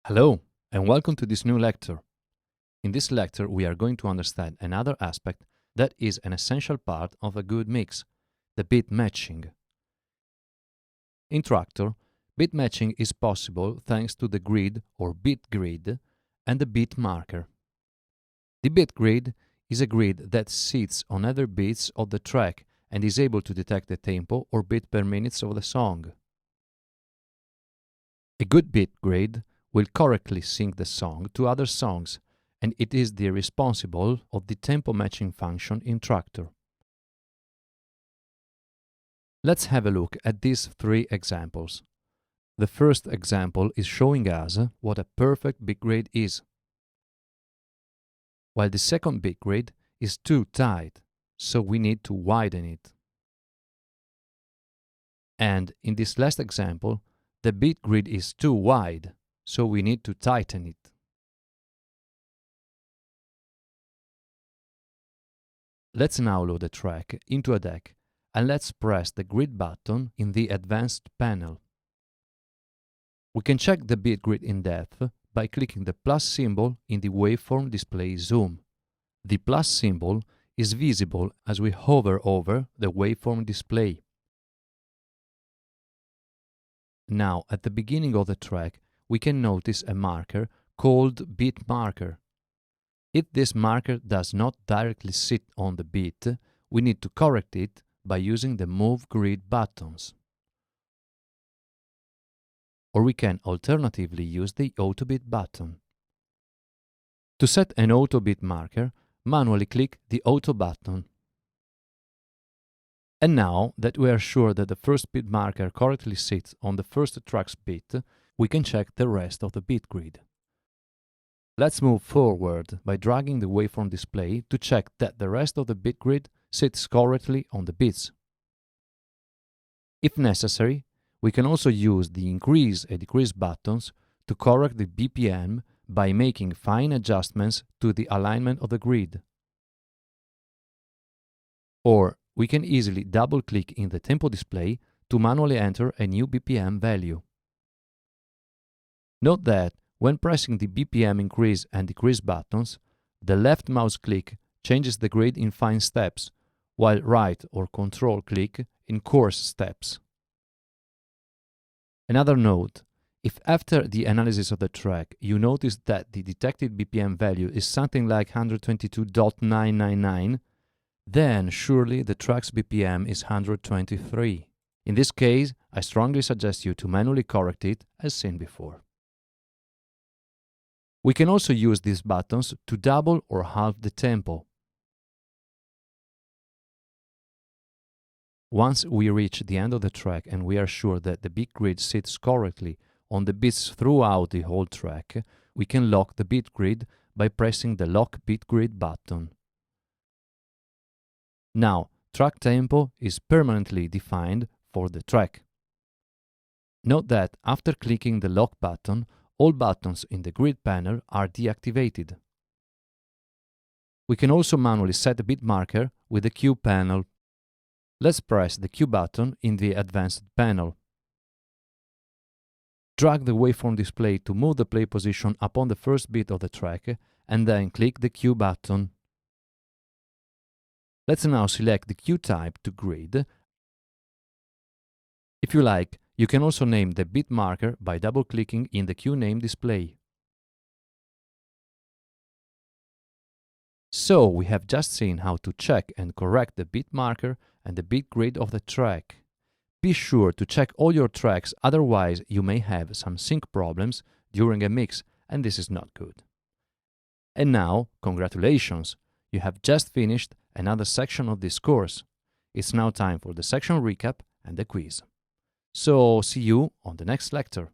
Hello, and welcome to this new lecture. In this lecture, we are going to understand another aspect that is an essential part of a good mix, the beat matching. In Traktor, beat matching is possible thanks to the grid or beat grid and the beat marker. The beat grid is a grid that sits on other beats of the track and is able to detect the tempo or beat per minute of the song. A good beat grid will correctly sync the song to other songs, and it is the responsible of the tempo matching function in Traktor. Let's have a look at these three examples. The first example is showing us what a perfect beat grid is, while the second beat grid is too tight, so we need to widen it. And in this last example, the beat grid is too wide, so we need to tighten it. Let's now load a track into a deck and let's press the grid button in the advanced panel. We can check the beat grid in depth by clicking the plus symbol in the waveform display zoom. The plus symbol is visible as we hover over the waveform display. Now, at the beginning of the track, we can notice a marker called BeatMarker. If this marker does not directly sit on the beat, we need to correct it by using the Move Grid buttons. Or we can alternatively use the Auto Beat button. To set an auto beat marker, manually click the Auto button. And now that we are sure that the first beat marker correctly sits on the first track's beat, we can check the rest of the beat grid. Let's move forward by dragging the waveform display to check that the rest of the beat grid sits correctly on the beats. If necessary, we can also use the increase and decrease buttons to correct the BPM by making fine adjustments to the alignment of the grid. Or we can easily double-click in the tempo display to manually enter a new BPM value. Note that when pressing the BPM increase and decrease buttons, the left mouse click changes the grid in fine steps, while right or control click in coarse steps. Another note, if after the analysis of the track you notice that the detected BPM value is something like 122.999, then surely the track's BPM is 123. In this case, I strongly suggest you to manually correct it as seen before. We can also use these buttons to double or halve the tempo. Once we reach the end of the track and we are sure that the beat grid sits correctly on the beats throughout the whole track, we can lock the beat grid by pressing the Lock Beat Grid button. Now, track tempo is permanently defined for the track. Note that after clicking the Lock button, all buttons in the grid panel are deactivated. We can also manually set a beat marker with the Q panel. Let's press the Q button in the advanced panel. Drag the waveform display to move the play position upon the first beat of the track and then click the Q button. Let's now select the Q type to grid. If you like, you can also name the beat marker by double-clicking in the Q name display. So, we have just seen how to check and correct the beat marker and the beat grid of the track. Be sure to check all your tracks, otherwise you may have some sync problems during a mix, and this is not good. And now, congratulations! You have just finished another section of this course. It's now time for the section recap and the quiz. So, see you on the next lecture.